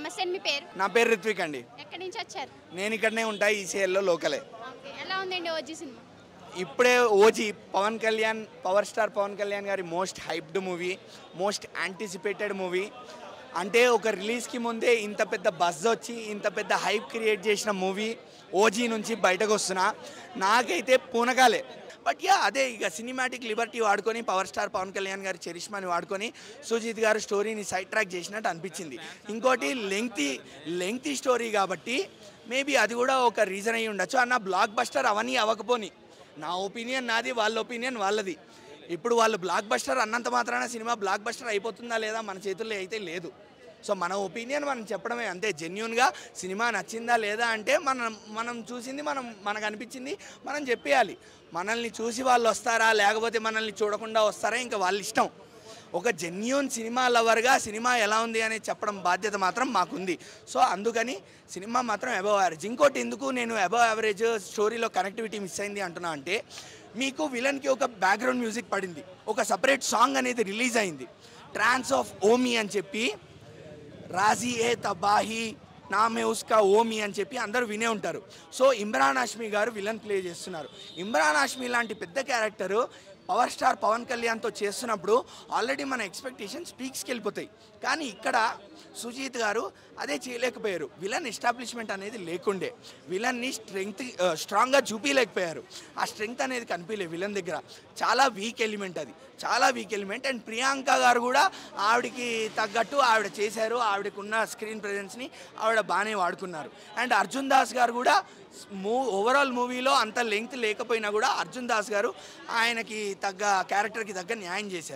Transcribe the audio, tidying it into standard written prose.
నమస్తే అండి, మీ పేరు? నా పేరు రిత్విక్ అండి. ఎక్కడి నుంచి వచ్చారు? నేను ఇక్కడనే ఉంటా, ఈసీఎల్లో లోకలే. ఓకే, ఎలా ఉందండి ఓజీ సినిమా? ఇప్పుడే OG Pawan Kalyan, power star Pawan Kalyan గారి most hyped movie, most anticipated movie. అంటే ఒక రిలీజ్కి ముందే ఇంత పెద్ద బజ్ వచ్చి ఇంత పెద్ద హైప్ క్రియేట్ చేసిన మూవీ ఓజీ నుంచి బయటకు వస్తున్నా. నాకైతే పూనకాలే. బట్ యా, అదే ఇక సినిమాటిక్ లిబర్టీ వాడుకొని పవర్ స్టార్ పవన్ కళ్యాణ్ గారి చరిష్మాని వాడుకొని సుజిత్ గారు స్టోరీని సైడ్ ట్రాక్ చేసినట్టు అనిపించింది. ఇంకోటి లెంగ్తీ స్టోరీ కాబట్టి మేబీ అది కూడా ఒక రీజన్ అయ్యి ఉండొచ్చు. అన్న బ్లాక్ బస్టర్ అవన్నీ అవ్వకపోని, నా ఒపీనియన్ నాది, వాళ్ళ ఒపీనియన్ వాళ్ళది. ఇప్పుడు వాళ్ళు బ్లాక్ బస్టర్ అన్నంత మాత్రాన సినిమా బ్లాక్ బస్టర్ అయిపోతుందా లేదా మన చేతుల్లో అయితే లేదు. సో మన ఒపీనియన్ మనం చెప్పడమే అంతే. జెన్యూన్గా సినిమా నచ్చిందా లేదా అంటే మనం చూసింది మనకు అనిపించింది మనం చెప్పేయాలి. మనల్ని చూసి వాళ్ళు వస్తారా లేకపోతే మనల్ని చూడకుండా వస్తారా ఇంకా వాళ్ళ ఇష్టం. ఒక జెన్యూన్ సినిమా లవర్గా సినిమా ఎలా ఉంది అని చెప్పడం బాధ్యత మాత్రం మాకుంది. సో అందుకని సినిమా మాత్రం అబవ్ యావరేజ్. ఇంకోటి ఎందుకు నేను అబవ్ యావరేజ్ స్టోరీలో కనెక్టివిటీ మిస్ అయింది అంటున్నా అంటే, మీకు విలన్కి ఒక బ్యాక్గ్రౌండ్ మ్యూజిక్ పడింది, ఒక సపరేట్ సాంగ్ అనేది రిలీజ్ అయింది, ట్రాన్స్ ఆఫ్ ఓమీ అని చెప్పి, రాజీ ఏ తబాహీ నామే ఉస్కా ఓమీ అని చెప్పి అందరూ వినే ఉంటారు. సో ఇమ్రాన్ హాష్మీ గారు విలన్ ప్లే చేస్తున్నారు. ఇమ్రాన్ హాష్మీ లాంటి పెద్ద క్యారెక్టరు పవర్ స్టార్ పవన్ కళ్యాణ్తో చేస్తున్నప్పుడు ఆల్రెడీ మన ఎక్స్పెక్టేషన్స్ పీక్స్కి వెళ్ళిపోతాయి. కానీ ఇక్కడ సుజీత్ గారు అదే చేయలేకపోయారు. విలన్ ఎస్టాబ్లిష్మెంట్ అనేది లేకుండే, విలన్ని స్ట్రాంగ్గా చూపించలేకపోయారు. ఆ స్ట్రెంగ్త్ అనేది కనిపించలేదు విలన్ దగ్గర. చాలా వీక్ ఎలిమెంట్ అది, చాలా వీక్ ఎలిమెంట్. అండ్ ప్రియాంక గారు కూడా ఆవిడకి తగ్గట్టు ఆవిడ చేశారు. ఆవిడకున్న స్క్రీన్ ప్రెజెన్స్ని ఆవిడ బాగానే వాడుకున్నారు. అండ్ అర్జున్ దాస్ గారు కూడా ఓవరాల్ మూవీలో అంత లెంగ్త్ లేకపోయినా కూడా అర్జున్ దాస్ గారు ఆయనకి తగ్గ క్యారెక్టర్కి తగ్గ న్యాయం చేశారు.